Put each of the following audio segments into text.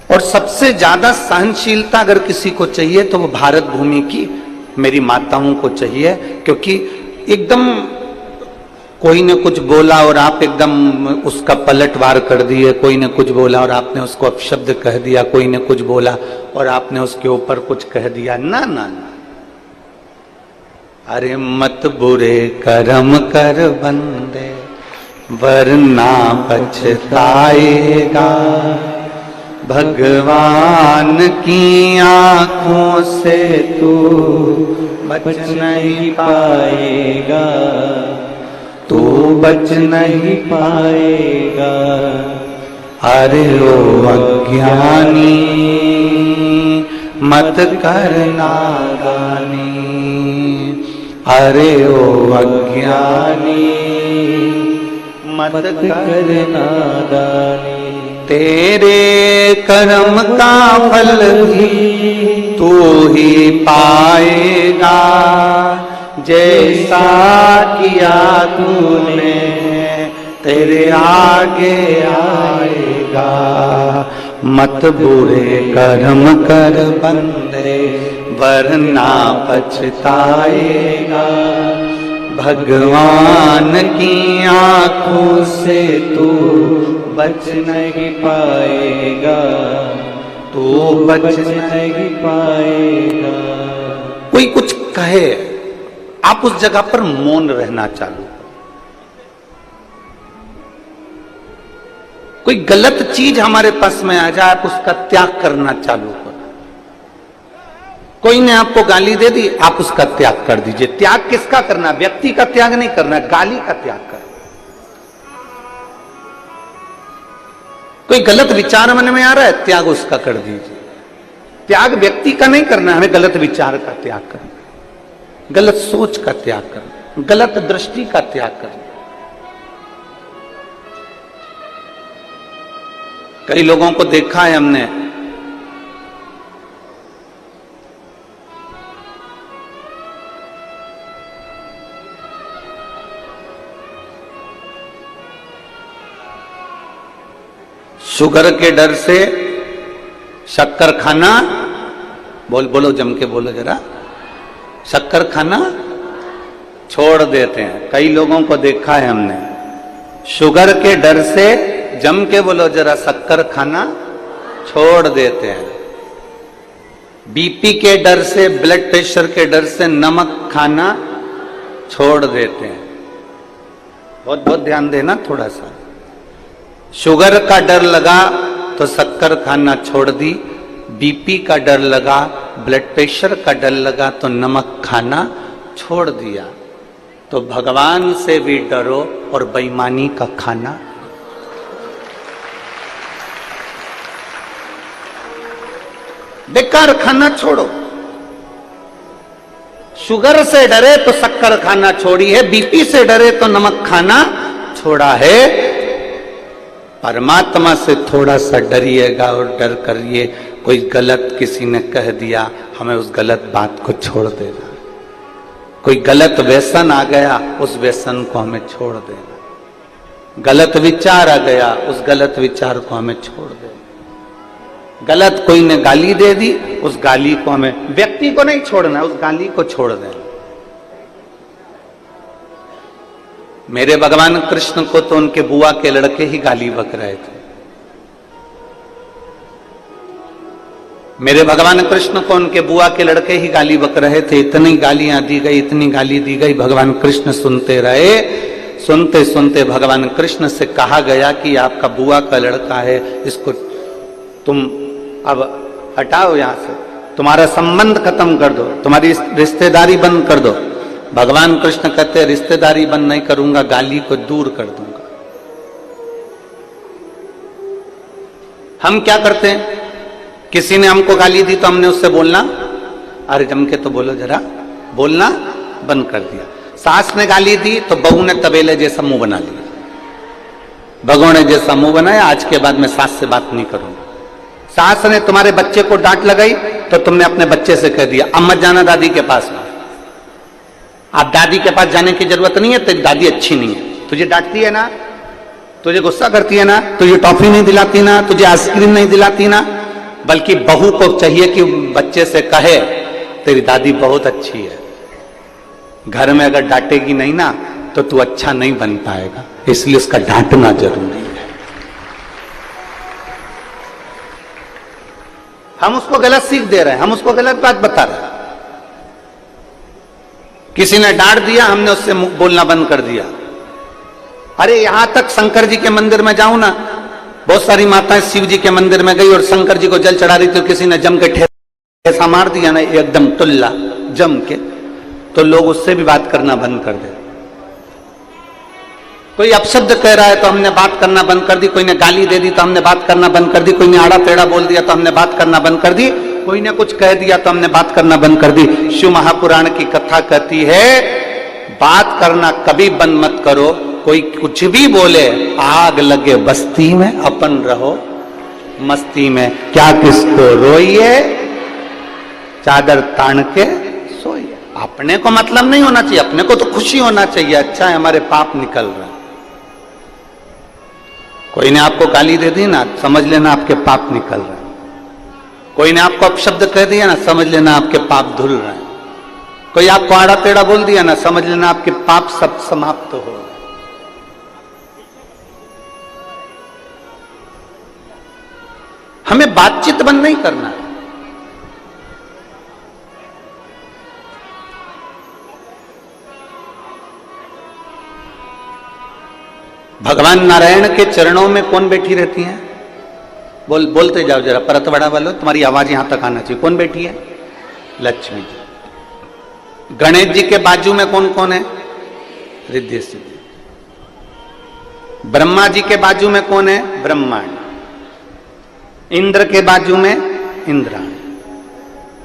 और सबसे ज्यादा सहनशीलता अगर किसी को चाहिए तो वो भारत भूमि की मेरी माताओं को चाहिए, क्योंकि एकदम कोई ने कुछ बोला और आप एकदम उसका पलटवार कर दिए, कोई ने कुछ बोला और आपने उसको अपशब्द कह दिया, कोई ने कुछ बोला और आपने उसके ऊपर कुछ कह दिया। ना ना ना, अरे मत बुरे कर्म कर बंदे वरना पछताएगा, भगवान की आंखों से तू बच नहीं पाएगा, तू बच नहीं पाएगा। अरे ओ अज्ञानी मत कर नादानी, अरे ओ अज्ञानी मत कर नादानी। तेरे कर्म का फल भी तू ही पाएगा, जैसा किया तूने तेरे आगे आएगा। मत बुरे कर्म कर बंदे वरना पछताएगा, भगवान की आंखों से तू बच नहीं पाएगा, तू बच नहीं पाएगा। कोई कुछ कहे, आप उस जगह पर मौन रहना चालू करो। कोई गलत चीज हमारे पास में आ जाए, आप उसका त्याग करना चालू करो। कोई ने आपको गाली दे दी, आप उसका त्याग कर दीजिए। त्याग किसका करना? व्यक्ति का त्याग नहीं करना, गाली का त्याग करना। कोई गलत विचार मन में आ रहा है, त्याग उसका कर दीजिए। त्याग व्यक्ति का नहीं करना, हमें गलत विचार का त्याग करना, गलत सोच का त्याग करना, गलत दृष्टि का त्याग करना। कई लोगों को देखा है हमने, शुगर के डर से शक्कर खाना, बोलो जम के बोलो जरा, शक्कर खाना छोड़ देते हैं। कई लोगों को देखा है हमने, शुगर के डर से, जम के बोलो जरा, शक्कर खाना छोड़ देते हैं। बीपी के डर से, ब्लड प्रेशर के डर से नमक खाना छोड़ देते हैं। बहुत बहुत ध्यान देना थोड़ा सा। शुगर का डर लगा तो शक्कर खाना छोड़ दी, बीपी का डर लगा, ब्लड प्रेशर का डर लगा तो नमक खाना छोड़ दिया। तो भगवान से भी डरो और बेईमानी का खाना। बेकार खाना छोड़ो। शुगर से डरे तो शक्कर खाना छोड़ी है, बीपी से डरे तो नमक खाना छोड़ा है। परमात्मा से थोड़ा सा डरिएगा और डर करिए। कोई गलत किसी ने कह दिया, हमें उस गलत बात को छोड़ देना। कोई गलत व्यसन आ गया, उस व्यसन को हमें छोड़ देना। गलत विचार आ गया, उस गलत विचार को हमें छोड़ देना। गलत कोई ने गाली दे दी, उस गाली को हमें, व्यक्ति को नहीं छोड़ना, उस गाली को छोड़ देना। मेरे भगवान कृष्ण को तो उनके बुआ के लड़के ही गाली बक रहे थे। मेरे भगवान कृष्ण को उनके बुआ के लड़के ही गाली बक रहे थे। इतनी गालियां दी गई, इतनी गाली दी गई, भगवान कृष्ण सुनते रहे। सुनते सुनते भगवान कृष्ण से कहा गया कि आपका बुआ का लड़का है, इसको तुम अब हटाओ यहां से, तुम्हारा संबंध खत्म कर दो, तुम्हारी रिश्तेदारी बंद कर दो। भगवान कृष्ण कहते रिश्तेदारी बंद नहीं करूंगा, गाली को दूर कर दूंगा। हम क्या करते हैं, किसी ने हमको गाली दी तो हमने उससे बोलना, अरे जम के तो बोलो जरा, बोलना बंद कर दिया। सास ने गाली दी तो बहू ने तबेले जैसा मुंह बना लिया, भगोने जैसा मुंह बनाया, आज के बाद मैं सास से बात नहीं करूंगा। सास ने तुम्हारे बच्चे को डांट लगाई तो तुमने अपने बच्चे से कह दिया अब मत जाना दादी के पास में। आप दादी के पास जाने की जरूरत नहीं है, तेरी दादी अच्छी नहीं है, तुझे डांटती है ना, तुझे गुस्सा करती है ना, तुझे टॉफी नहीं दिलाती ना, तुझे आइसक्रीम नहीं दिलाती ना, बल्कि बहू को चाहिए कि बच्चे से कहे तेरी दादी बहुत अच्छी है। घर में अगर डांटेगी नहीं ना तो तू अच्छा नहीं बन पाएगा, इसलिए उसका डांटना जरूरी है। हम उसको गलत सीख दे रहे हैं, हम उसको गलत बात बता रहे हैं। किसी ने डांट दिया, हमने उससे बोलना बंद कर दिया। अरे यहां तक शंकर जी के मंदिर में जाऊं ना, बहुत सारी माताएं शिव जी के मंदिर में गई और शंकर जी को जल चढ़ा रही थी, किसी ने जम के ठेसा मार दिया ना एकदम टुल्ला जम के, तो लोग उससे भी बात करना बंद कर दे। कोई अपशब्द कह रहा है तो हमने बात करना बंद कर दी, कोई ने गाली दे दी तो हमने बात करना बंद कर दी, कोई ने आड़ा टेढ़ा बोल दिया तो हमने बात करना बंद कर दी, कोई ने कुछ कह दिया तो हमने बात करना बंद कर दी। शिव महापुराण की कथा कहती है बात करना कभी बंद मत करो। कोई कुछ भी बोले, आग लगे बस्ती में, अपन रहो मस्ती में। क्या किसको रोइए, चादर तान के सोइए। अपने को मतलब नहीं होना चाहिए, अपने को तो खुशी होना चाहिए, अच्छा है हमारे पाप निकल रहा है। कोई ने आपको गाली दे दी ना, समझ लेना आपके पाप निकल रहे हैं। कोई ने आपको अपशब्द कह दिया ना, समझ लेना आपके पाप धुल रहे हैं। कोई आपको आड़ा टेढ़ा बोल दिया ना, समझ लेना आपके पाप सब समाप्त हो रहे। हमें बातचीत बंद नहीं करना है। भगवान नारायण के चरणों में कौन बैठी रहती हैं? बोलते जाओ जरा, परत बड़ा वालों, तुम्हारी आवाज यहां तक आना चाहिए। कौन बैठी है? लक्ष्मी जी। गणेश जी के बाजू में कौन कौन है? रिद्धि सिद्धि। ब्रह्मा जी के बाजू में कौन है? ब्रह्मांड। इंद्र के बाजू में इंद्राणी।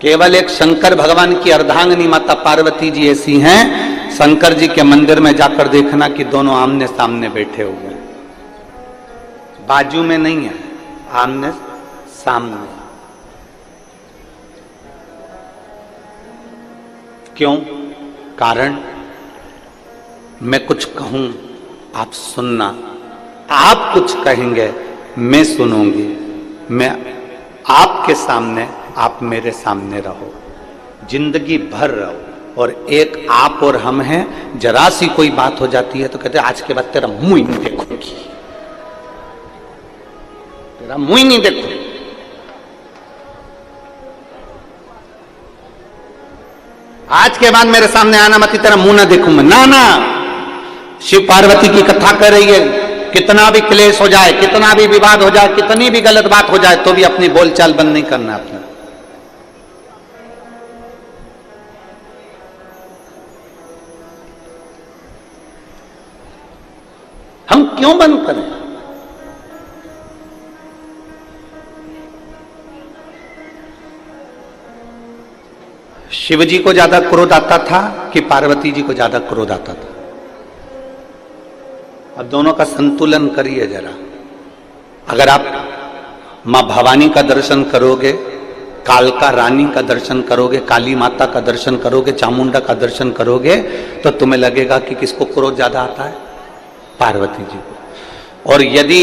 केवल एक शंकर भगवान की अर्धांगिनी माता पार्वती जी ऐसी हैं, शंकर जी के मंदिर में जाकर देखना कि दोनों आमने सामने बैठे हुए हैं, बाजू में नहीं है, आमने सामने। क्यों? कारण मैं कुछ कहूं आप सुनना, आप कुछ कहेंगे मैं सुनूंगी, मैं आपके सामने, आप मेरे सामने रहो, जिंदगी भर रहो। और एक आप और हम हैं, जरा सी कोई बात हो जाती है तो कहते हैं आज के बाद तेरा मुंह ही नहीं देखूंगी, तेरा मुंह ही नहीं देखूंगी। आज के बाद मेरे सामने आना मत, तेरा मुंह ना देखूं मैं। ना ना, शिव पार्वती की कथा कर रही है, कितना भी क्लेश हो जाए, कितना भी विवाद हो जाए, कितनी भी गलत बात हो जाए, तो भी अपनी बोलचाल बंद नहीं करना अपना। हम क्यों बंद करें? शिव जी को ज्यादा क्रोध आता था कि पार्वती जी को ज्यादा क्रोध आता था? अब दोनों का संतुलन करिए जरा। अगर आप मां भवानी का दर्शन करोगे, कालका रानी का दर्शन करोगे, काली माता का दर्शन करोगे, चामुंडा का दर्शन करोगे, तो तुम्हें लगेगा कि किसको क्रोध ज्यादा आता है? पार्वती जी को। और यदि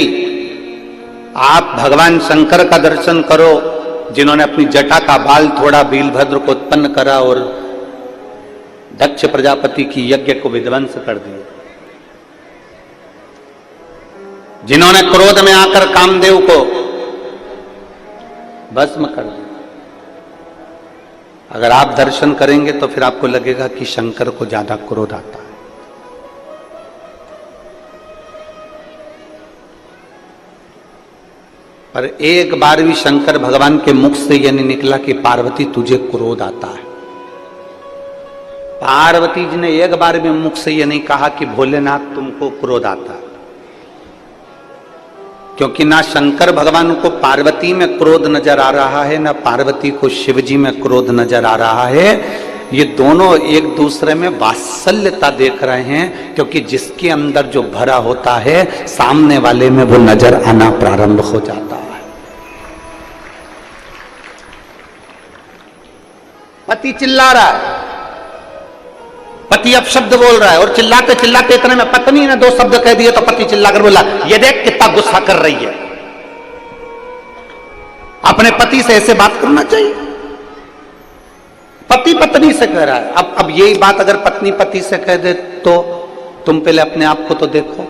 आप भगवान शंकर का दर्शन करो, जिन्होंने अपनी जटा का बाल थोड़ा वीरभद्र को उत्पन्न करा और दक्ष प्रजापति की यज्ञ को विध्वंस कर दिया, जिन्होंने क्रोध में आकर कामदेव को भस्म कर दिया, अगर आप दर्शन करेंगे तो फिर आपको लगेगा कि शंकर को ज्यादा क्रोध आता है। पर एक बार भी शंकर भगवान के मुख से यह नहीं निकला कि पार्वती तुझे क्रोध आता है। पार्वती जी ने एक बार भी मुख से यह नहीं कहा कि भोलेनाथ तुमको क्रोध आता है, क्योंकि ना शंकर भगवान को पार्वती में क्रोध नजर आ रहा है, ना पार्वती को शिव जी में क्रोध नजर आ रहा है। ये दोनों एक दूसरे में वात्सल्यता देख रहे हैं, क्योंकि जिसके अंदर जो भरा होता है सामने वाले में वो नजर आना प्रारंभ हो जाता है। पति चिल्ला रहा है, पति अपशब्द बोल रहा है, और चिल्लाते चिल्लाते इतने में पत्नी ने दो शब्द कह दिए तो पति चिल्लाकर बोला, ये देख कितना गुस्सा कर रही है, अपने पति से ऐसे बात करना चाहिए? पति पत्नी से कह रहा है। अब यही बात अगर पत्नी पति से कह दे तो तुम पहले अपने आप को तो देखो,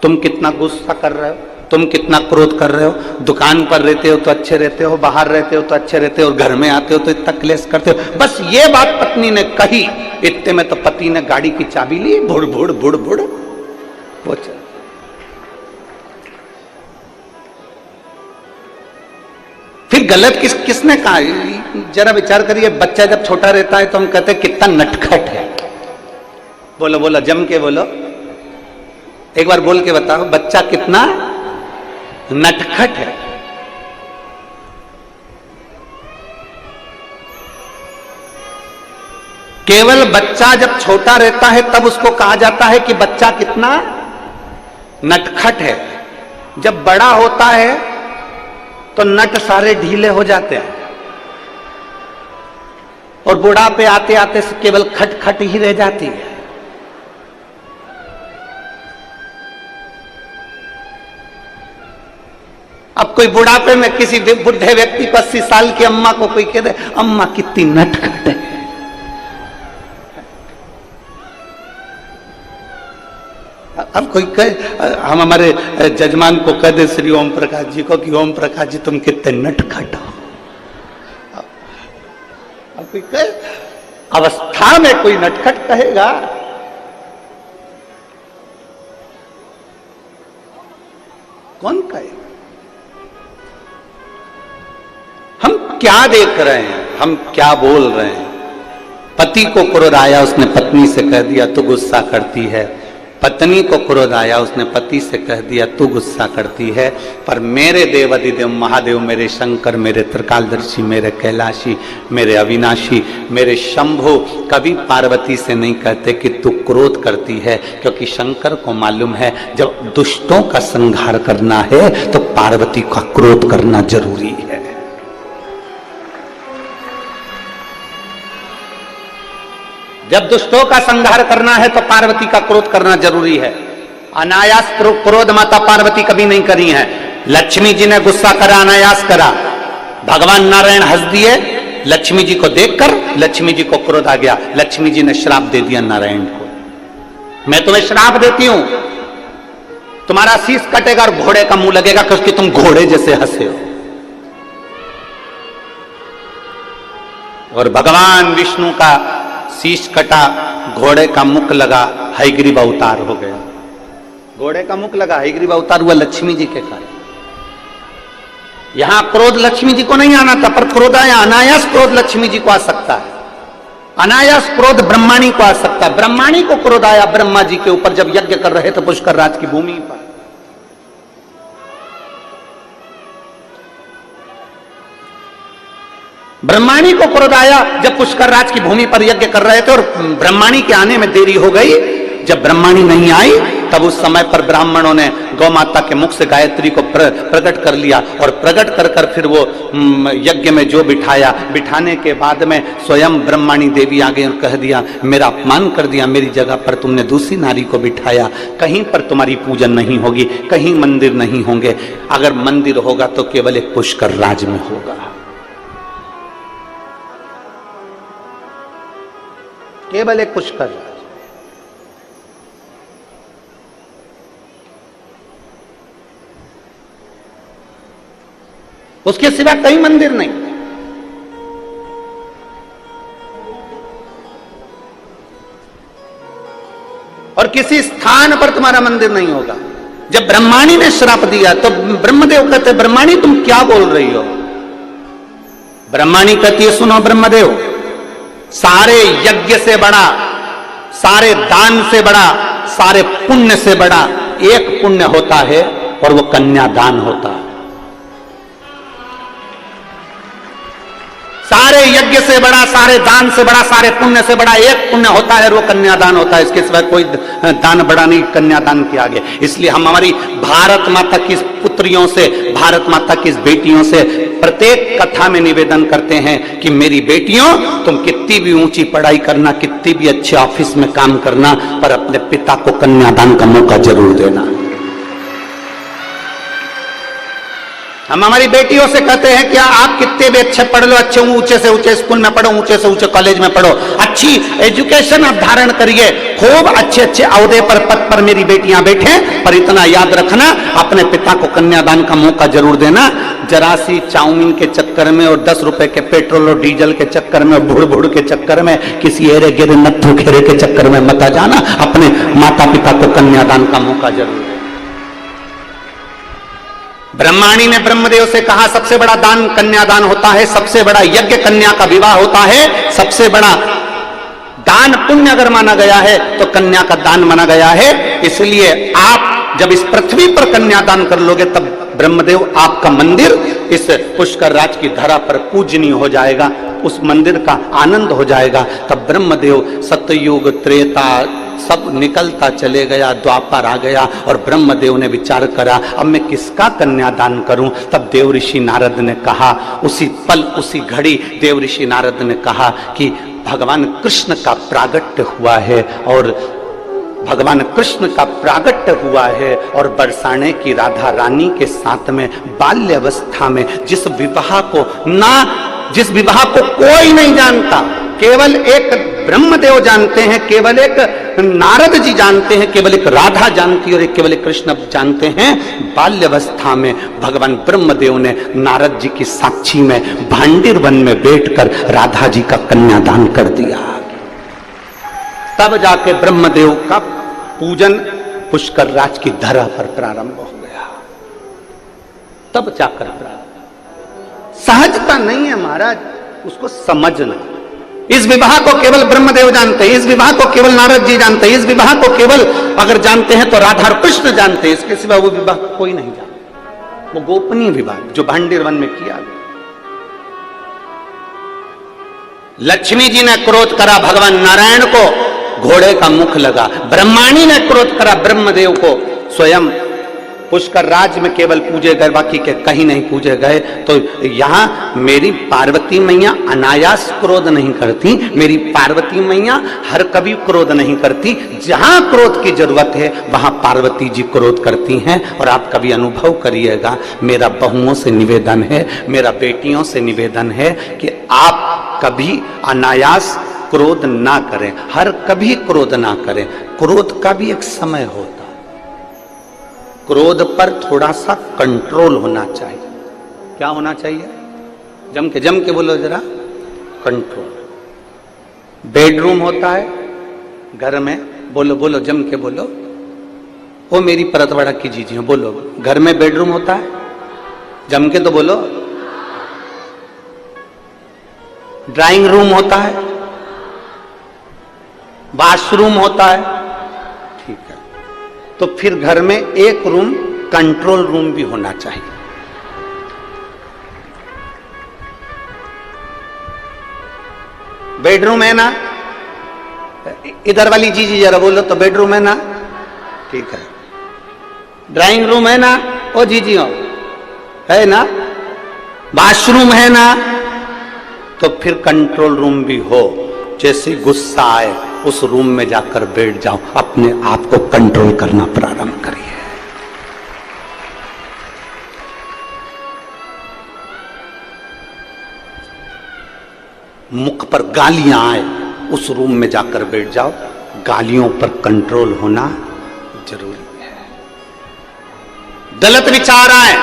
तुम कितना गुस्सा कर रहे हो, तुम कितना क्रोध कर रहे हो। दुकान पर रहते हो तो अच्छे रहते हो, बाहर रहते हो तो अच्छे रहते हो, और घर में आते हो तो इतना क्लेश करते हो। बस ये बात पत्नी ने कही, इतने में तो पति ने गाड़ी की चाबी ली, भुड़ भुड़ भुड़ भुड़ पहुंचा। फिर गलत किसने कहा? जरा विचार करिए, बच्चा जब छोटा रहता है तो हम कहते हैं कितना नटखट है। बोलो बोलो, जम के बोलो, एक बार बोल के बताओ, बच्चा कितना नटखट है। केवल बच्चा जब छोटा रहता है तब उसको कहा जाता है कि बच्चा कितना नटखट है। जब बड़ा होता है तो नट सारे ढीले हो जाते हैं और बुढ़ापे आते आते से केवल खटखट ही रह जाती है। अब कोई बुढ़ापे में किसी बुढ़े व्यक्ति को 80 साल की अम्मा को कोई कह दे, अम्मा कितनी नटखट है, अब कोई कहे, हम हमारे जजमान को कह दे श्री ओम प्रकाश जी को कि ओम प्रकाश जी तुम कितने नटखट हो। अब कोई कहे, अवस्था में कोई नटखट कहेगा? कौन कहेगा? हम क्या देख रहे हैं, हम क्या बोल रहे हैं? पति को क्रोध आया, उसने पत्नी से कह दिया तू गुस्सा करती है। पत्नी को क्रोध आया, उसने पति से कह दिया तू गुस्सा करती है। पर मेरे देव अधिदेव महादेव, मेरे शंकर, मेरे त्रिकालदर्शी, मेरे कैलाशी, मेरे अविनाशी, मेरे शंभु कभी पार्वती से नहीं कहते कि तू क्रोध करती है, क्योंकि शंकर को मालूम है जब दुष्टों का संहार करना है तो पार्वती का क्रोध करना जरूरी है। जब दुष्टों का संहार करना है तो पार्वती का क्रोध करना जरूरी है। अनायास क्रोध माता पार्वती कभी नहीं करी है। लक्ष्मी जी ने गुस्सा करा, अनायास करा। भगवान नारायण हंस दिए, लक्ष्मी जी को देखकर लक्ष्मी जी को क्रोध आ गया। लक्ष्मी जी ने श्राप दे दिया नारायण को, मैं तुम्हें श्राप देती हूं, तुम्हारा शीश कटेगा और घोड़े का मुंह लगेगा क्योंकि तुम घोड़े जैसे हंसे हो। और भगवान विष्णु का शीश कटा, घोड़े का मुख लगा, हयग्रीव अवतार हो गया। घोड़े का मुख लगा, हयग्रीव अवतार हुआ लक्ष्मी जी के कारण। यहां क्रोध लक्ष्मी जी को नहीं आना था, पर क्रोध आया। अनायास क्रोध लक्ष्मी जी को आ सकता है, अनायास क्रोध ब्रह्माणी को आ सकता है। ब्रह्माणी को क्रोध आया ब्रह्मा जी के ऊपर जब यज्ञ कर रहे थे पुष्कर राज की भूमि पर। ब्रह्माणी को क्रोध आया जब पुष्कर राज की भूमि पर यज्ञ कर रहे थे और ब्रह्माणी के आने में देरी हो गई। जब ब्रह्माणी नहीं आई तब उस समय पर ब्राह्मणों ने गौ माता के मुख से गायत्री को प्रकट कर लिया और प्रकट कर कर फिर वो यज्ञ में जो बिठाया। बिठाने के बाद में स्वयं ब्रह्माणी देवी आ गई और कह दिया, मेरा अपमान कर दिया, मेरी जगह पर तुमने दूसरी नारी को बिठाया। कहीं पर तुम्हारी पूजन नहीं होगी, कहीं मंदिर नहीं होंगे। अगर मंदिर होगा तो केवल एक पुष्कर राज में होगा, केवल एक पुष्कर राज। उसके सिवा कहीं मंदिर नहीं। और किसी स्थान पर तुम्हारा मंदिर नहीं होगा। जब ब्रह्माणी ने श्राप दिया तो ब्रह्मदेव कहते, ब्रह्माणी तुम क्या बोल रही हो? ब्रह्माणी कहती है, सुनो ब्रह्मदेव, सारे यज्ञ से बड़ा, सारे दान से बड़ा, सारे पुण्य से बड़ा एक पुण्य होता है और वो कन्यादान होता है। सारे यज्ञ से बड़ा, सारे दान से बड़ा, सारे पुण्य से बड़ा एक पुण्य होता है और वो कन्यादान होता है। इसके सिवा कोई दान बड़ा नहीं कन्यादान के आगे। इसलिए हम हमारी भारत माता की पुत्रियों से, भारत माता की बेटियों से प्रत्येक कथा में निवेदन करते हैं कि मेरी बेटियों, तुम कितनी भी ऊंची पढ़ाई करना, कितनी भी अच्छे ऑफिस में काम करना, पर अपने पिता को कन्यादान का मौका जरूर देना। हम हमारी बेटियों से कहते हैं कि आप कितने भी अच्छे पढ़ लो, अच्छे ऊंचे से ऊंचे स्कूल में पढ़ो, ऊंचे से ऊंचे कॉलेज में पढ़ो, अच्छी एजुकेशन आप धारण करिए, खूब अच्छे अच्छे अहदे पर, पद पर मेरी बेटियां बैठे, पर इतना याद रखना अपने पिता को कन्यादान का मौका जरूर देना। जरा सी चाउमीन के चक्कर में और 10 रुपए के पेट्रोल और डीजल के चक्कर में, भुड़ भुड़ के चक्कर में, किसी एरे गिरे नत्थु खेरे के चक्कर में मत आ जाना। अपने माता पिता को कन्यादान का मौका जरूर देना। ब्रह्माणी ने ब्रह्मदेव से कहा सबसे बड़ा दान कन्यादान होता है, सबसे बड़ा यज्ञ कन्या का विवाह होता है, सबसे बड़ा दान पुण्य अगर माना गया है तो कन्या का दान माना गया है। इसलिए आप जब इस पृथ्वी पर कन्यादान कर लोगे तब ब्रह्मदेव आपका मंदिर इस पुष्कर राज की धरा पर पूजनीय हो जाएगा, उस मंदिर का आनंद हो जाएगा। तब ब्रह्मदेव सतयुग त्रेता सब निकलता चले गया, द्वापर आ गया और ब्रह्मदेव ने विचार करा अब मैं किसका कन्यादान करूं। तब देव ऋषि नारद ने कहा, उसी पल उसी घड़ी देव ऋषि नारद ने कहा कि भगवान कृष्ण का प्रागट्य हुआ है और भगवान कृष्ण का प्रागट्य हुआ है और बरसाने की राधा रानी के साथ में बाल्यावस्था में जिस विवाह को कोई नहीं जानता, केवल एक ब्रह्मदेव जानते हैं, केवल एक नारद जी जानते हैं, केवल एक राधा जानती है और एक केवल एक कृष्ण जानते हैं। बाल्यावस्था में भगवान ब्रह्मदेव ने नारद जी की साक्षी में भांडिर वन में बैठकर राधा जी का कन्यादान कर दिया। तब जाके ब्रह्मदेव का पूजन पुष्कर राज की धरा पर प्रारंभ हो गया। तब जाकर प्रारंभ, सहजता नहीं है महाराज, उसको समझना। इस विवाह को केवल ब्रह्मदेव जानते हैं, इस विवाह को केवल नारद जी जानते हैं, इस विवाह को केवल अगर जानते हैं तो राधा और कृष्ण जानते हैं, इसके सिवा वो विवाह कोई नहीं जानता। वो गोपनीय विवाह जो भांडिर वन में किया गया। लक्ष्मी जी ने क्रोध करा भगवान नारायण को, घोड़े का मुख लगा। ब्रह्माणी ने क्रोध करा ब्रह्मदेव को, स्वयं पुष्कर राज में केवल पूजे गए, बाकी के कहीं नहीं पूजे गए। तो यहां मेरी पार्वती मैया अनायास क्रोध नहीं करती, मेरी पार्वती मैया हर कभी क्रोध नहीं करती। जहां क्रोध की जरूरत है वहां पार्वती जी क्रोध करती हैं। और आप कभी अनुभव करिएगा, मेरा बहुओं से निवेदन है, मेरा बेटियों से निवेदन है कि आप कभी अनायास क्रोध ना करें, हर कभी क्रोध ना करें। क्रोध का भी एक समय होता, क्रोध पर थोड़ा सा कंट्रोल होना चाहिए। क्या होना चाहिए? जम के बोलो जरा, कंट्रोल। बेडरूम होता है घर में, बोलो जम के बोलो। वो मेरी परतवाड़ा की जीजी बोलो, घर में बेडरूम होता है, जम के तो बोलो। ड्राइंग रूम होता है, वॉशरूम होता है, ठीक है। तो फिर घर में एक रूम कंट्रोल रूम भी होना चाहिए। बेडरूम है ना, इधर वाली जी जरा बोलो तो बेडरूम है ना, ठीक है। ड्राइंग रूम है ना, ओ जी हो है ना, वॉशरूम है ना, तो फिर कंट्रोल रूम भी हो। जैसे गुस्सा आए उस रूम में जाकर बैठ जाओ, अपने आप को कंट्रोल करना प्रारंभ करिए। मुख पर गालियां आए उस रूम में जाकर बैठ जाओ, गालियों पर कंट्रोल होना जरूरी है। गलत विचार आए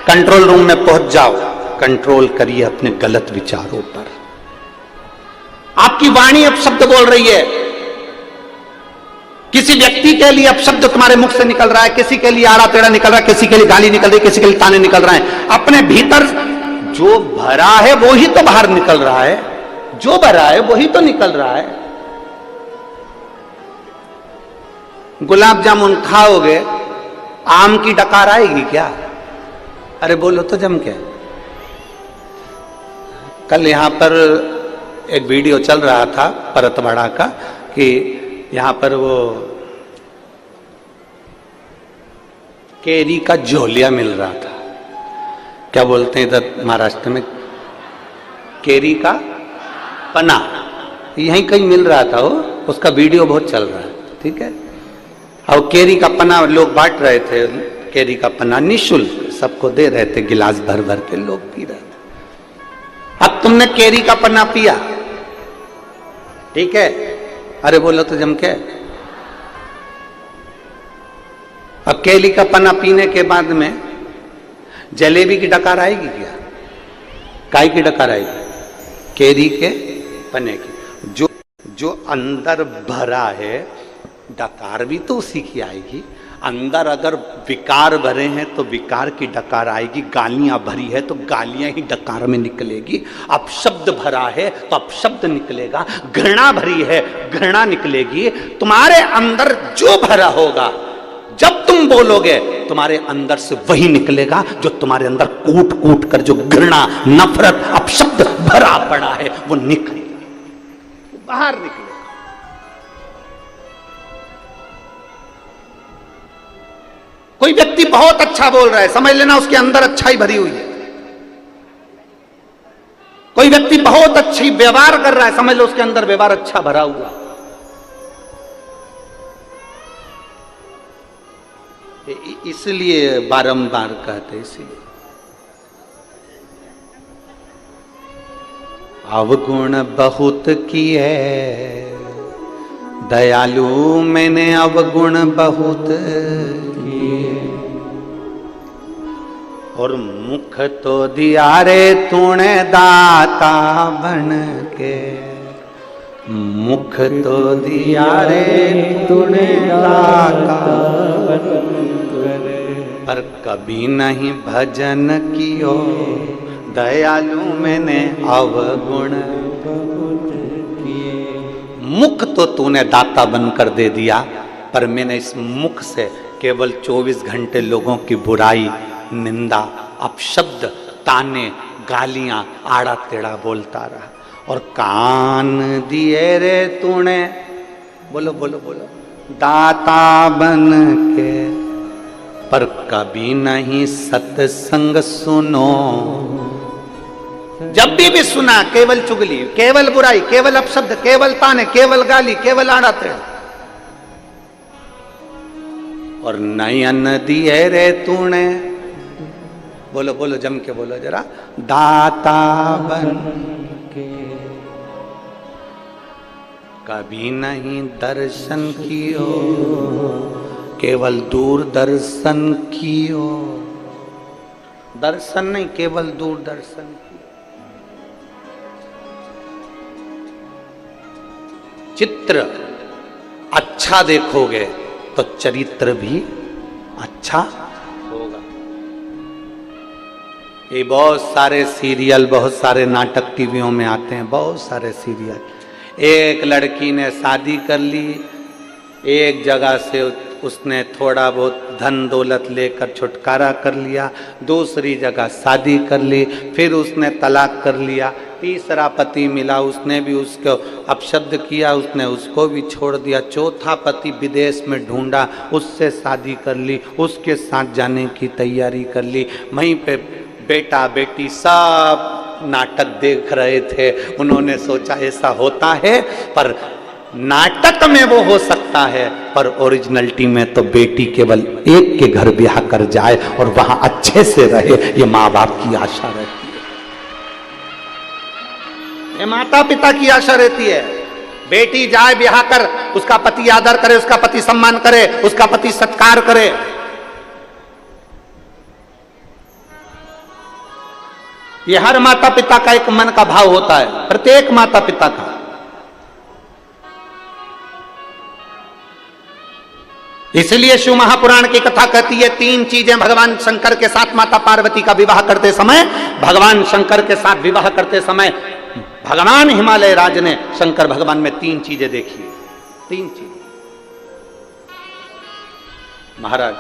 कंट्रोल रूम में पहुंच जाओ, कंट्रोल करिए अपने गलत विचारों पर। आपकी वाणी अब शब्द बोल रही है, किसी व्यक्ति के लिए अब शब्द तुम्हारे मुख से निकल रहा है, किसी के लिए आड़ा टेढ़ा निकल रहा है, किसी के लिए गाली निकल रही है, किसी के लिए ताने निकल रहे हैं। अपने भीतर जो भरा है वो ही तो बाहर निकल रहा है, जो भरा है वही तो निकल रहा है। गुलाब जामुन खाओगे, आम की डकार आएगी क्या? अरे बोलो तो जम के। कल यहां पर एक वीडियो चल रहा था परतवाड़ा का कि यहां पर वो केरी का झोलिया मिल रहा था, क्या बोलते हैं इधर महाराष्ट्र में, केरी का पना, यहीं कहीं मिल रहा था वो, उसका वीडियो बहुत चल रहा है, ठीक है। और केरी का पना लोग बांट रहे थे, केरी का पना निःशुल्क सबको दे रहे थे, गिलास भर भर के लोग पी रहे थे। अब तुमने केरी का पन्ना पिया, ठीक है, अरे बोलो तो जम के। अब केली का पन्ना पीने के बाद में जलेबी की डकार आएगी क्या? काय की डकार आएगी? केरी के पन्ने की। जो अंदर भरा है डकार भी तो उसी की आएगी। अंदर अगर विकार भरे हैं तो विकार की डकार आएगी, गालियां भरी है तो गालियां ही डकार में निकलेगी, अपशब्द भरा है तो अपशब्द निकलेगा, घृणा भरी है घृणा निकलेगी। तुम्हारे अंदर जो भरा होगा जब तुम बोलोगे तुम्हारे अंदर से वही निकलेगा जो तुम्हारे अंदर कूट कूट कर जो घृणा नफरत अपशब्द भरा पड़ा है वो निकलेगा, बाहर निकलेगा। कोई व्यक्ति बहुत अच्छा बोल रहा है, समझ लेना उसके अंदर अच्छाई भरी हुई है। कोई व्यक्ति बहुत अच्छी व्यवहार कर रहा है, समझ लो उसके अंदर व्यवहार अच्छा भरा हुआ। इसलिए बारंबार कहते, इसलिए अवगुण बहुत किए दयालु मैंने अवगुण बहुत किए, और मुख तो दिया रे तूने दाता बन के, मुख तो दिया रे तूने दाता बन के, पर कभी नहीं भजन कियो दयालु मैंने अवगुण बहुत किए। मुख तो तूने दाता बनकर दे दिया, पर मैंने इस मुख से केवल 24 घंटे लोगों की बुराई निंदा अपशब्द ताने गालियां आड़ा टेढ़ा बोलता रहा। और कान दिए रे तूने, बोलो बोलो बोलो, दाता बन के, पर कभी नहीं सत्संग सुनो। जब भी सुना केवल चुगली, केवल बुराई, केवल अपशब्द, केवल ताने, केवल गाली, केवल आड़ा टेढ़ा। और नयन दिए रे तूने, बोलो बोलो जम के बोलो जरा, दाता बन के, कभी नहीं दर्शन कियो, केवल दूरदर्शन कियो। दर्शन नहीं, केवल दूरदर्शन कियो। चित्र अच्छा देखोगे तो चरित्र भी अच्छा होगा। ये बहुत सारे सीरियल, बहुत सारे नाटक टीवियों में आते हैं, बहुत सारे सीरियल। एक लड़की ने शादी कर ली, एक जगह से उसने थोड़ा बहुत धन दौलत लेकर छुटकारा कर लिया, दूसरी जगह शादी कर ली, फिर उसने तलाक कर लिया, तीसरा पति मिला, उसने भी उसको अपशब्द किया, उसने उसको भी छोड़ दिया, चौथा पति विदेश में ढूंढा, उससे शादी कर ली, उसके साथ जाने की तैयारी कर ली। वहीं पे बेटा बेटी सब नाटक देख रहे थे। उन्होंने सोचा ऐसा होता है, पर नाटक में वो हो सकता है, पर ओरिजिनलिटी में तो बेटी केवल एक के घर ब्याह कर जाए और वहां अच्छे से रहे, ये माँ बाप की आशा रहती है, ये माता पिता की आशा रहती है। बेटी जाए ब्याह कर, उसका पति आदर करे, उसका पति सम्मान करे, उसका पति सत्कार करे। ये हर माता पिता का एक मन का भाव होता है, प्रत्येक माता पिता का। इसलिए शिव महापुराण की कथा कहती है, तीन चीजें भगवान शंकर के साथ माता पार्वती का विवाह करते समय, भगवान शंकर के साथ विवाह करते समय भगवान हिमालय राज ने शंकर भगवान में तीन चीजें देखी। तीन चीजें महाराज,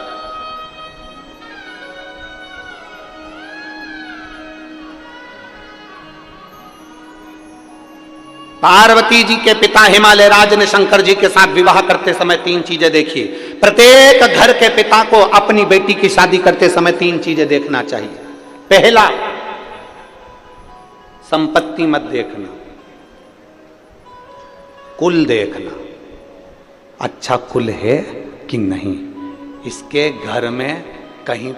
पार्वती जी के पिता हिमालय राज ने शंकर जी के साथ विवाह करते समय तीन चीजें देखी। प्रत्येक घर के पिता को अपनी बेटी की शादी करते समय तीन चीजें देखना चाहिए। पहला, संपत्ति मत देखना, कुल देखना, अच्छा कुल है कि नहीं, इसके घर में कहीं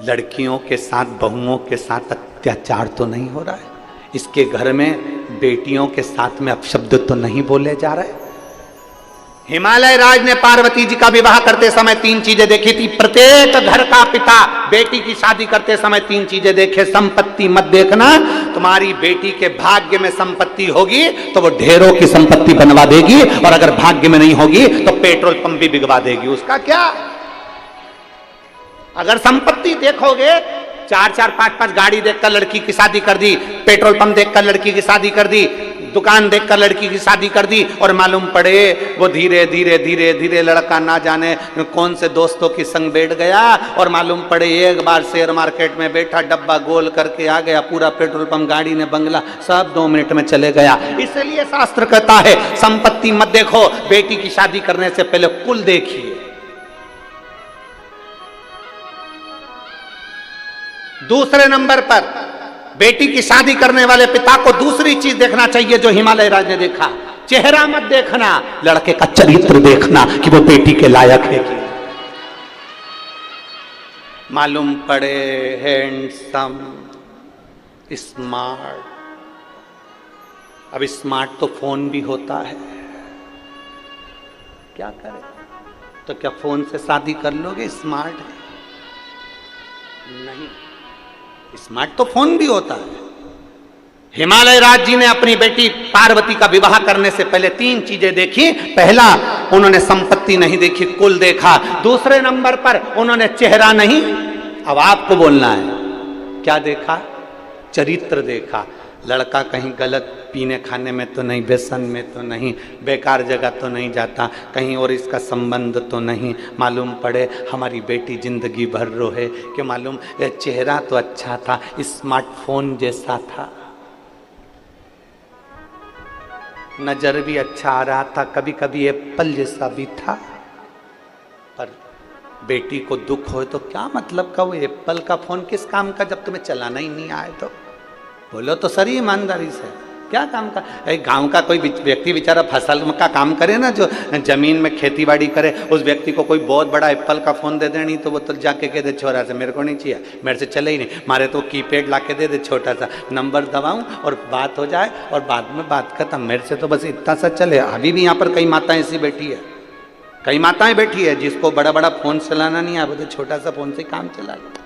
लड़कियों के साथ, बहुओं के साथ अत्याचार तो नहीं हो रहा है? इसके घर में बेटियों के साथ में अपशब्द तो नहीं बोले जा रहे? हिमालय राज ने पार्वती जी का विवाह करते समय 3 चीजें देखी थी। प्रत्येक घर का पिता बेटी की शादी करते समय 3 चीजें देखे। संपत्ति मत देखना, तुम्हारी बेटी के भाग्य में संपत्ति होगी तो वो ढेरों की संपत्ति बनवा देगी, और अगर भाग्य में नहीं होगी तो पेट्रोल पंप भी बिगवा देगी। उसका क्या? अगर संपत्ति देखोगे, 4-4, 5-5 गाड़ी देखकर लड़की की शादी कर दी, पेट्रोल पंप देखकर लड़की की शादी कर दी, दुकान देखकर लड़की की शादी कर दी, और मालूम पड़े वो धीरे धीरे धीरे धीरे लड़का ना जाने कौन से दोस्तों की संग बैठ गया, और मालूम पड़े एक बार शेयर मार्केट में बैठा, डब्बा गोल करके आ गया, पूरा पेट्रोल पंप, गाड़ी ने बंगला सब 2 मिनट में चले गया। इसलिए शास्त्र कहता है संपत्ति मत देखो, बेटी की शादी करने से पहले कुल देखिए। दूसरे नंबर पर बेटी की शादी करने वाले पिता को दूसरी चीज देखना चाहिए जो हिमालय राज ने देखा। चेहरा मत देखना, लड़के का चरित्र देखना कि वो बेटी के लायक है कि मालूम पड़े हैंडसम, स्मार्ट। अब स्मार्ट तो फोन भी होता है, क्या करें? तो क्या फोन से शादी कर लोगे? स्मार्ट है नहीं, स्मार्ट तो फोन भी होता है। हिमालय राज जी ने अपनी बेटी पार्वती का विवाह करने से पहले 3 चीजें देखी। पहला, उन्होंने संपत्ति नहीं देखी, कुल देखा। दूसरे नंबर पर उन्होंने चेहरा नहीं, अब आपको बोलना है, क्या देखा? चरित्र देखा। लड़का कहीं गलत पीने खाने में तो नहीं, व्यसन में तो नहीं, बेकार जगह तो नहीं जाता, कहीं और इसका संबंध तो नहीं। मालूम पड़े हमारी बेटी जिंदगी भर रोहे कि मालूम चेहरा तो अच्छा था, स्मार्टफोन जैसा था, नजर भी अच्छा आ रहा था, कभी कभी एप्पल जैसा भी था। पर बेटी को दुख हो तो क्या मतलब का वो एप्पल का फोन किस काम का जब तुम्हें चलाना ही नहीं आए? तो बोलो तो सही ईमानदारी से, क्या काम का? गांव का कोई व्यक्ति बेचारा फसल का काम करे ना, जो जमीन में खेती बाड़ी करे, उस व्यक्ति को कोई बहुत बड़ा एप्पल का फोन दे देनी तो वो तो जाके कह दे छोरा से मेरे को नहीं चाहिए, मेरे से चले ही नहीं, मारे तो कीपैड ला के दे दे, छोटा सा नंबर दबाऊं और बात हो जाए और बाद में बात खत्म, मेरे से तो बस इतना सा चले। अभी भी यहाँ पर कई माताएं ऐसी बैठी है, कई माताएं बैठी है जिसको बड़ा बड़ा फोन चलाना नहीं आता, तो छोटा सा फोन से काम चला ले।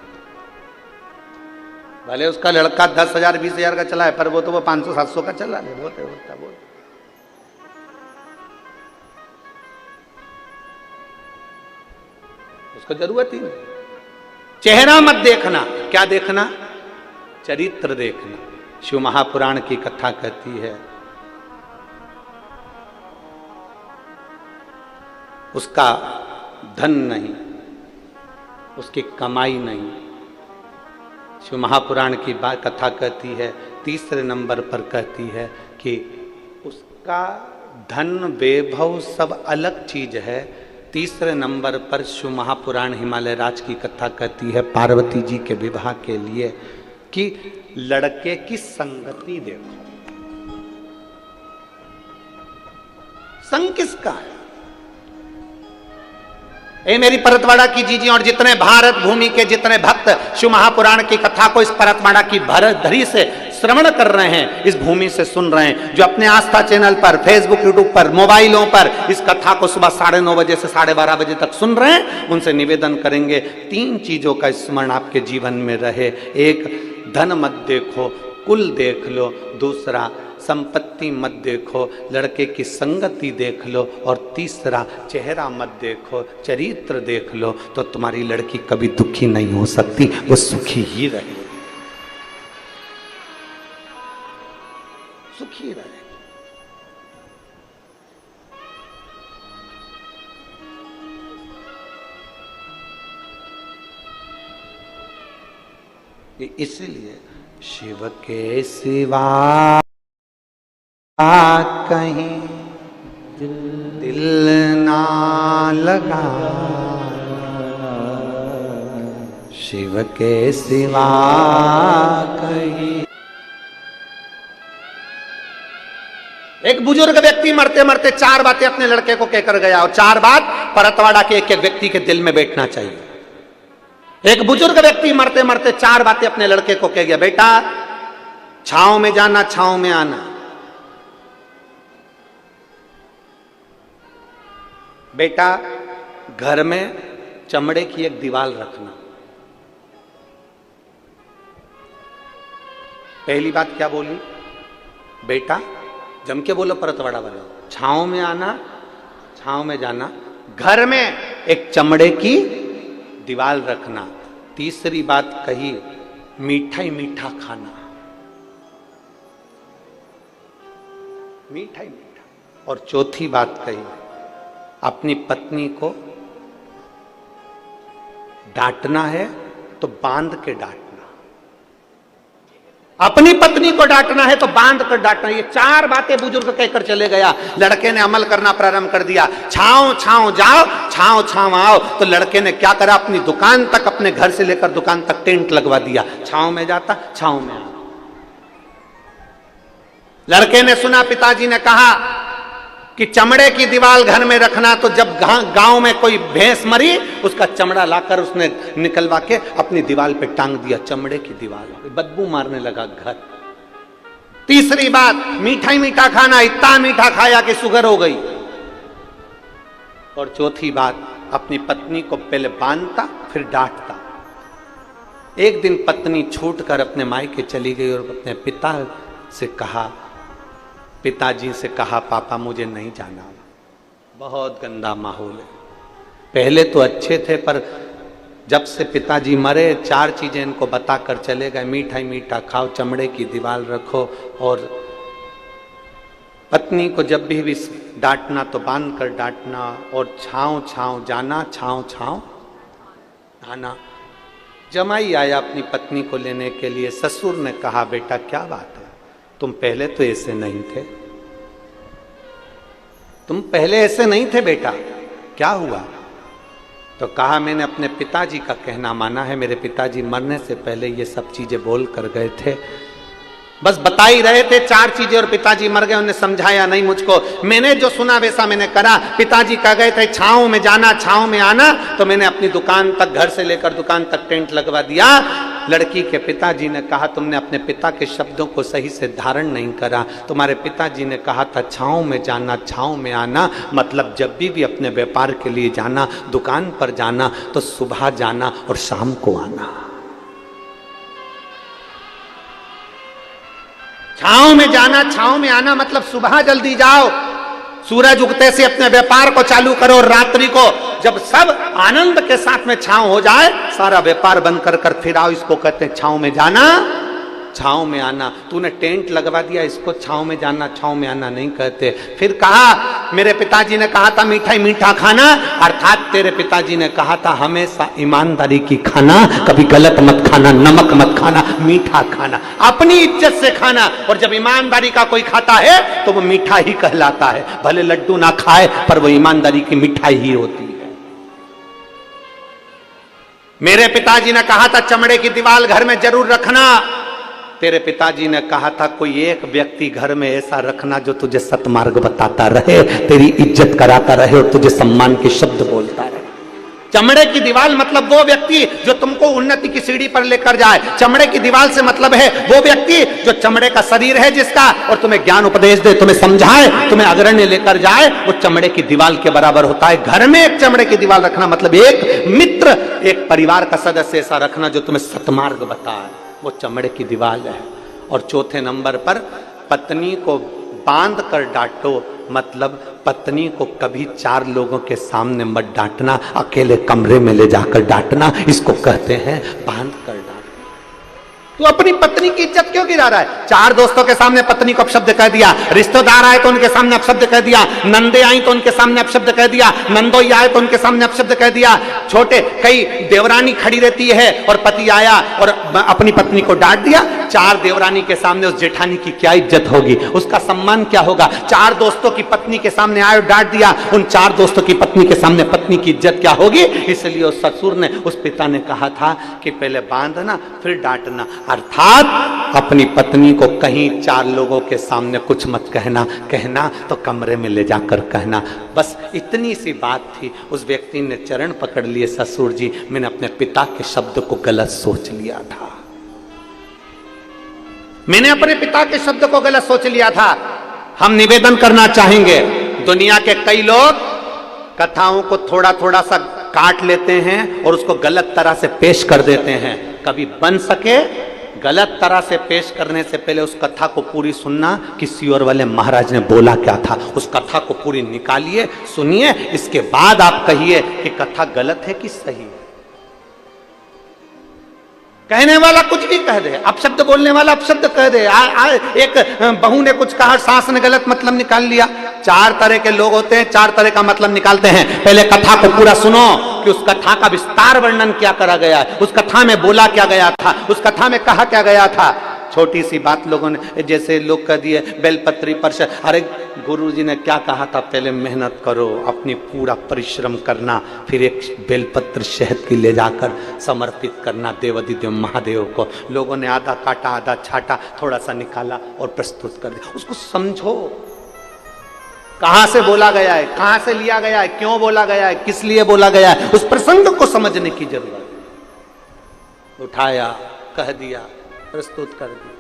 भले उसका लड़का 10,000 20,000 का चला है, पर वो तो वो 500-700 का चला ले, बहुत है होता बहुत। उसको जरूरत ही नहीं। चेहरा मत देखना, क्या देखना? चरित्र देखना। शिव महापुराण की कथा कहती है उसका धन नहीं, उसकी कमाई नहीं। शिव महापुराण की बात कथा कहती है, तीसरे नंबर पर कहती है कि उसका धन वैभव सब अलग चीज है। तीसरे नंबर पर शिव महापुराण हिमालय राज की कथा कहती है पार्वती जी के विवाह के लिए कि लड़के की संगति देखो, संग किसका है? ए मेरी परतवाड़ा की जीजी और जितने भारत भूमि के जितने भक्त शिव महापुराण की कथा को इस परतवाड़ा की धरी से श्रवण कर रहे हैं, इस भूमि से सुन रहे हैं, जो अपने आस्था चैनल पर, फेसबुक, यूट्यूब पर, मोबाइलों पर इस कथा को सुबह 9:30 बजे से 12:30 बजे तक सुन रहे हैं, उनसे निवेदन करेंगे 3 चीजों का स्मरण आपके जीवन में रहे। एक, धन मत देखो, कुल देख लो। दूसरा, संपत्ति मत देखो, लड़के की संगति देख लो। और तीसरा, चेहरा मत देखो, चरित्र देख लो, तो तुम्हारी लड़की कभी दुखी नहीं हो सकती, वो सुखी ही रहेगी, सुखी रहेगी। इसलिए शिव के सिवा कहीं दिल ना लगा, शिव के सिवा कहीं। एक बुजुर्ग व्यक्ति मरते मरते 4 बातें अपने लड़के को कहकर गया, और 4 बात परतवाड़ा के एक एक व्यक्ति के दिल में बैठना चाहिए। एक बुजुर्ग व्यक्ति मरते मरते 4 बातें अपने लड़के को कह गया, बेटा छांव में जाना, छांव में आना। बेटा घर में चमड़े की एक दीवार रखना। पहली बात क्या बोली? बेटा जम के बोलो, परत बड़ा वाला, छांव में आना, छांव में जाना, घर में एक चमड़े की दीवार रखना। तीसरी बात कही, मीठा ही मीठा खाना, मीठा ही मीठा। और चौथी बात कही, अपनी पत्नी को डांटना है तो बांध के डांटना। अपनी पत्नी को डांटना है तो बांध कर डांटना। ये 4 बातें बुजुर्ग कहकर चले गया। लड़के ने अमल करना प्रारंभ कर दिया। छांव छांव जाओ, छांव छांव आओ। तो लड़के ने क्या करा, अपनी दुकान तक, अपने घर से लेकर दुकान तक टेंट लगवा दिया। छांव में जाता, छांव में आता। लड़के ने सुना पिताजी ने कहा कि चमड़े की दीवार घर में रखना, तो जब गांव में कोई भैंस मरी, उसका चमड़ा लाकर उसने निकलवा के अपनी दीवार पे टांग दिया। चमड़े की दीवार, बदबू मारने लगा घर। तीसरी बात, मीठा ही मीठा खाना, इतना मीठा खाया कि शुगर हो गई। और चौथी बात, अपनी पत्नी को पहले बांधता फिर डांटता। एक दिन पत्नी छूटकर अपने मायके चली गई और अपने पिता से कहा, पिताजी से कहा, पापा मुझे नहीं जाना, बहुत गंदा माहौल है। पहले तो अच्छे थे, पर जब से पिताजी मरे 4 चीजें इनको बताकर चले गए, मीठा ही मीठा खाओ, चमड़े की दीवार रखो, और पत्नी को जब भी डांटना तो बांध कर डांटना, और छांव छांव जाना, छांव छांव आना। जमाई आया अपनी पत्नी को लेने के लिए। ससुर ने कहा, बेटा क्या बात है, तुम पहले तो ऐसे नहीं थे, तुम पहले ऐसे नहीं थे बेटा, क्या हुआ? तो कहा, मैंने अपने पिताजी का कहना माना है। मेरे पिताजी मरने से पहले ये सब चीजें बोल कर गए थे, बस बता ही रहे थे 4 चीजें, और पिताजी मर गए, उन्हें समझाया नहीं मुझको। मैंने जो सुना वैसा मैंने करा। पिताजी कह गए थे छांव में जाना, छांव में आना, तो मैंने अपनी दुकान तक, घर से लेकर दुकान तक टेंट लगवा दिया। लड़की के पिताजी ने कहा, तुमने अपने पिता के शब्दों को सही से धारण नहीं करा। तुम्हारे पिताजी ने कहा था छांव में जाना, छांव में आना, मतलब जब भी अपने व्यापार के लिए जाना, दुकान पर जाना, तो सुबह जाना और शाम को आना। छांव में जाना, छांव में आना, मतलब सुबह जल्दी जाओ, सूरज उगते से अपने व्यापार को चालू करो, रात्रि को जब सब आनंद के साथ में छांव हो जाए, सारा व्यापार बंद कर कर फिर आओ। इसको कहते हैं छांव में जाना, छांव में आना। तूने टेंट लगवा दिया, इसको छांव में जाना, छांव में आना नहीं कहते। फिर कहा, मेरे पिताजी ने कहा था मीठा ही मीठा खाना, अर्थात तेरे पिताजी ने कहा था हमेशा ईमानदारी की खाना, कभी गलत मत खाना, नमक मत खाना, मीठा खाना, अपनी इज्जत से खाना। और जब ईमानदारी का कोई खाता है तो वो मीठा ही कहलाता है, भले लड्डू ना खाए पर वो ईमानदारी की मिठाई ही होती है। मेरे पिताजी ने कहा था चमड़े की दीवार घर में जरूर रखना। तेरे पिताजी ने कहा था कोई एक व्यक्ति घर में ऐसा रखना जो तुझे सतमार्ग बताता रहे, तेरी इज्जत कराता रहे और तुझे सम्मान के शब्द बोलता रहे। चमड़े की दीवार मतलब वो व्यक्ति जो तुमको उन्नति की सीढ़ी पर लेकर जाए। चमड़े की दीवार से मतलब है वो व्यक्ति जो चमड़े का शरीर है जिसका, और तुम्हें ज्ञान उपदेश दे, तुम्हें समझाए, तुम्हें अग्रण्य लेकर जाए, वो चमड़े की दीवार के बराबर होता है। घर में एक चमड़े की दीवार रखना मतलब एक मित्र, एक परिवार का सदस्य ऐसा रखना जो तुम्हें सतमार्ग बताए, वो चमड़े की दीवार है। और चौथे नंबर पर पत्नी को बांध कर डांटो, मतलब पत्नी को कभी 4 लोगों के सामने मत डांटना, अकेले कमरे में ले जाकर डांटना, इसको कहते हैं बांध कर डांटना। तू अपनी पत्नी की इज्जत क्यों गिरा रहा है? 4 दोस्तों के सामने पत्नी को अपशब्द कह दिया, रिश्तेदार आए तो उनके सामने अपशब्द कह दिया, नंदे आई तो उनके सामने अपशब्द कह दिया, नंदोई आए तो उनके सामने अपशब्द कह दिया, छोटे कई देवरानी खड़ी रहती है और पति आया और अपनी पत्नी को डांट दिया। 4 देवरानी के सामने उस जेठानी की क्या इज्जत होगी, उसका सम्मान क्या होगा? 4 दोस्तों की पत्नी के सामने आए और डांट दिया, उन 4 दोस्तों की पत्नी के सामने पत्नी की इज्जत क्या होगी? इसलिए उस ससुर ने, उस पिता ने कहा था कि पहले बांधना फिर डांटना, अर्थात अपनी पत्नी को कहीं 4 लोगों के सामने कुछ मत कहना, कहना तो कमरे में ले जाकर कहना। बस इतनी सी बात थी। उस व्यक्ति ने चरण पकड़ लिए, ससुर जी मैंने अपने पिता के शब्द को गलत सोच लिया था, मैंने अपने पिता के शब्द को गलत सोच लिया था। हम निवेदन करना चाहेंगे, दुनिया के कई लोग कथाओं को थोड़ा थोड़ा सा काट लेते हैं और उसको गलत तरह से पेश कर देते हैं। कभी बन सके गलत तरह से पेश करने से पहले उस कथा को पूरी सुनना कि सियोर वाले महाराज ने बोला क्या था। उस कथा को पूरी निकालिए, सुनिए, इसके बाद आप कहिए कि कथा गलत है कि सही है। कहने वाला कुछ भी कह दे, अपशब्द बोलने वाला अपशब्द कह दे। एक बहू ने कुछ कहा, सास ने गलत मतलब निकाल लिया। 4 तरह के लोग होते हैं, 4 तरह का मतलब निकालते हैं। पहले कथा को पूरा सुनो कि उस कथा का विस्तार वर्णन क्या करा गया है, उस कथा में बोला क्या गया था, उस कथा में कहा क्या गया था। छोटी सी बात लोगों ने, जैसे लोग कह दिए बेलपत्री पर, अरे गुरुजी ने क्या कहा था, पहले मेहनत करो, अपनी पूरा परिश्रम करना, फिर एक बेलपत्र शहद की ले जाकर समर्पित करना देवाधिदेव महादेव को। लोगों ने आधा काटा, आधा छाटा, थोड़ा सा निकाला और प्रस्तुत कर दिया। उसको समझो, कहां से बोला गया है, कहां से लिया गया है, क्यों बोला गया है, किस लिए बोला गया है, उस प्रसंग को समझने की जरूरत है। उठाया, कह दिया, प्रस्तुत कर दिया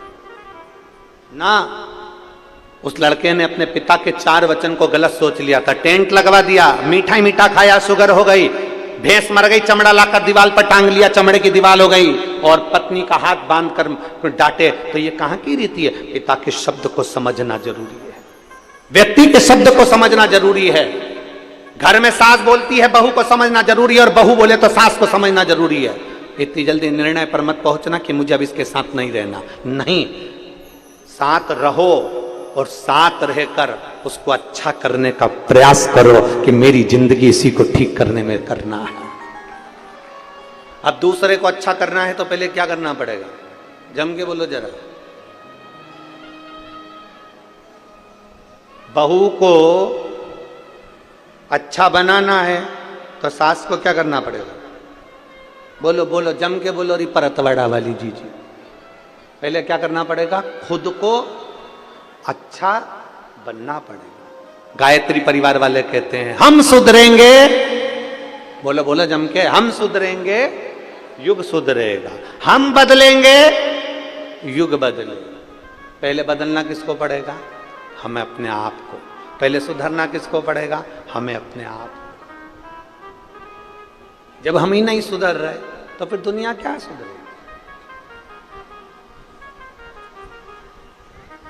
ना। उस लड़के ने अपने पिता के 4 वचन को गलत सोच लिया था। टेंट लगवा दिया, मीठा ही मीठा खाया, शुगर हो गई, भैंस मर गई, चमड़ा लाकर दीवार पर टांग लिया, चमड़े की दीवार हो गई, और पत्नी का हाथ बांध कर डांटे। तो ये कहां की रीति है? पिता के शब्द को समझना जरूरी है, व्यक्ति के शब्द को समझना जरूरी है। घर में सास बोलती है, बहू को समझना जरूरी है, और बहू बोले तो सास को समझना जरूरी है। इतनी जल्दी निर्णय पर मत पहुंचना कि मुझे अब इसके साथ नहीं रहना। नहीं, साथ रहो और साथ रहकर उसको अच्छा करने का प्रयास करो कि मेरी जिंदगी इसी को ठीक करने में करना है। अब दूसरे को अच्छा करना है तो पहले क्या करना पड़ेगा? जम के बोलो जरा। बहू को अच्छा बनाना है तो सास को क्या करना पड़ेगा? बोलो बोलो, जम के बोलो री परतवाड़ा वाली जी। पहले क्या करना पड़ेगा? खुद को अच्छा बनना पड़ेगा। गायत्री परिवार वाले कहते हैं हम सुधरेंगे, बोलो बोलो जम के, हम सुधरेंगे युग सुधरेगा, हम बदलेंगे युग बदलेगा। पहले बदलना किसको पड़ेगा? हमें अपने आप को। पहले सुधरना किसको पड़ेगा? हमें अपने आप को। जब हम ही नहीं सुधर रहे तो फिर दुनिया क्या सुधरेगी?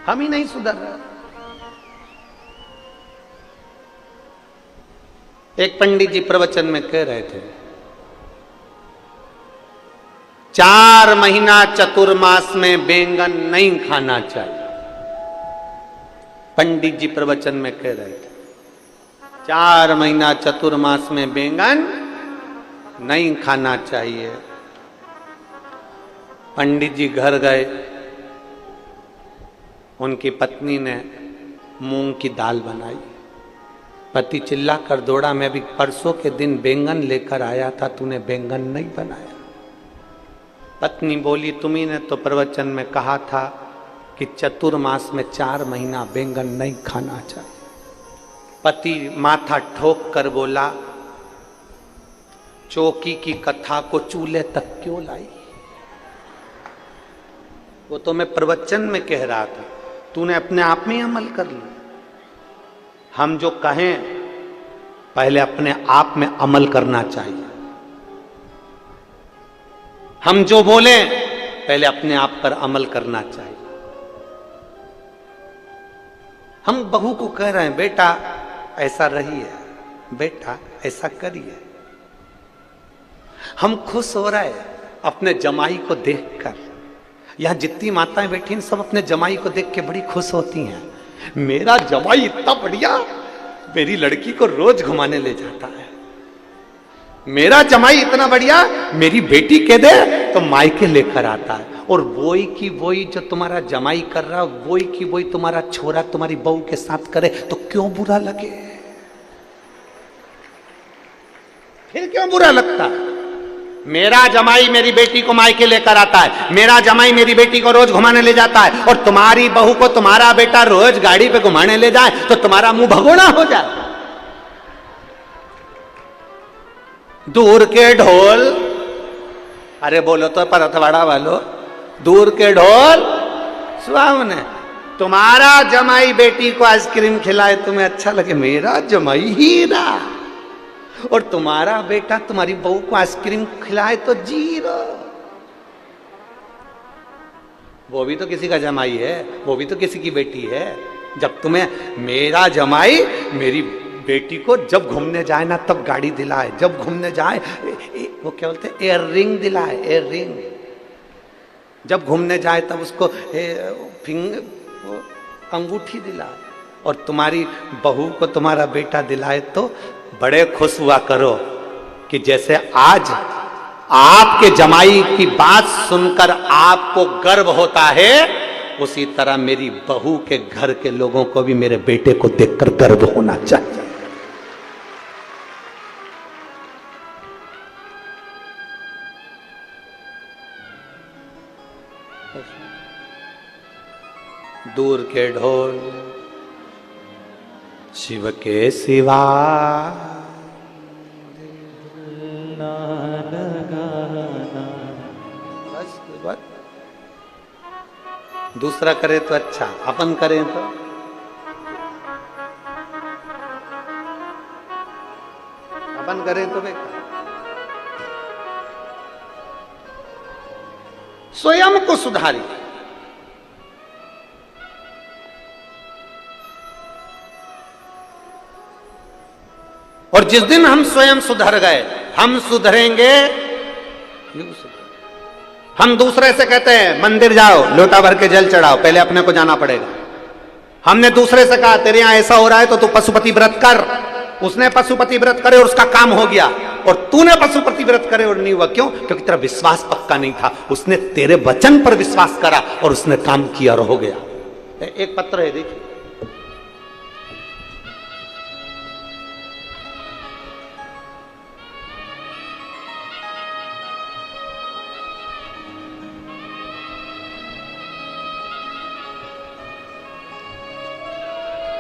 हम ही नहीं सुधर रहे। एक पंडित जी प्रवचन में कह रहे थे 4 महीना चतुर्मास में बैंगन नहीं खाना चाहिए। पंडित जी प्रवचन में कह रहे थे 4 महीना चतुर्मास में बैंगन नहीं खाना चाहिए। पंडित जी घर गए, उनकी पत्नी ने मूंग की दाल बनाई। पति चिल्ला कर दौड़ा, मैं अभी परसों के दिन बैंगन लेकर आया था, तूने बैंगन नहीं बनाया। पत्नी बोली तुम्ही ने तो प्रवचन में कहा था कि चतुर्मास में 4 महीना बैंगन नहीं खाना चाहिए। पति माथा ठोक कर बोला चौकी की कथा को चूल्हे तक क्यों लाई? वो तो मैं प्रवचन में कह रहा था, तूने अपने आप में अमल कर लिया। हम जो कहें पहले अपने आप में अमल करना चाहिए। हम जो बोलें पहले अपने आप पर अमल करना चाहिए। हम बहू को कह रहे हैं बेटा ऐसा रही है, बेटा ऐसा करिए। हम खुश हो रहे हैं अपने जमाई को देखकर। यहां जितनी माताएं बैठी हैं सब अपने जमाई को देख के बड़ी खुश होती हैं। मेरा जमाई इतना बढ़िया, मेरी लड़की को रोज घुमाने ले जाता है। मेरा जमाई इतना बढ़िया, मेरी बेटी कह दे तो मायके लेकर आता है। और वही की वही जो तुम्हारा जमाई कर रहा, वही की वही तुम्हारा छोरा तुम्हारी बहू के साथ करे तो क्यों बुरा लगे? फिर क्यों बुरा लगता? मेरा जमाई मेरी बेटी को मायके लेकर आता है, मेरा जमाई मेरी बेटी को रोज घुमाने ले जाता है, और तुम्हारी बहू को तुम्हारा बेटा रोज गाड़ी पे घुमाने ले जाए तो तुम्हारा मुंह भगोड़ा हो जाए। दूर के ढोल, अरे बोलो तो परतवाड़ा वालों, दूर के ढोल सुहावने। तुम्हारा जमाई बेटी को आइसक्रीम खिलाए तुम्हें अच्छा लगे, मेरा जमाई हीरा, और तुम्हारा बेटा तुम्हारी बहू को आइसक्रीम खिलाए तो जीरो। वो भी तो किसी का जमाई है, वो भी तो किसी की बेटी है। जब तुम्हें मेरा जमाई मेरी बेटी को जब घूमने जाए ना तब गाड़ी दिलाए, जब घूमने जाए वो क्या बोलते हैं, एयर रिंग दिलाए, एयर रिंग। जब घूमने जाए तब उसको अंगूठी दिलाए, और तुम्हारी बहू को तुम्हारा बेटा दिलाए तो बड़े खुश हुआ करो कि जैसे आज आपके जमाई की बात सुनकर आपको गर्व होता है, उसी तरह मेरी बहू के घर के लोगों को भी मेरे बेटे को देखकर गर्व होना चाहिए। दूर के ढोल शिव के सिवा बस दूसरा करे तो अच्छा, अपन करें तो अपन करें तो बेकार। स्वयं को सुधारिए। और जिस दिन हम स्वयं सुधर गए, हम सुधरेंगे। हम दूसरे से कहते हैं मंदिर जाओ, लोटा भर के जल चढ़ाओ, पहले अपने को जाना पड़ेगा। हमने दूसरे से कहा तेरे यहां ऐसा हो रहा है तो तू पशुपति व्रत कर, उसने पशुपति व्रत करे और उसका काम हो गया, और तूने पशुपति व्रत करे और नहीं हुआ। क्यों? क्योंकि तेरा विश्वास पक्का नहीं था। उसने तेरे वचन पर विश्वास करा और उसने काम किया और हो गया। एक पत्र है, देखिए,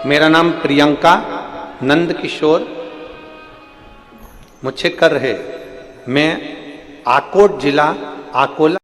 मेरा नाम प्रियंका नंद किशोर मुझे कर है, मैं आकोट जिला अकोला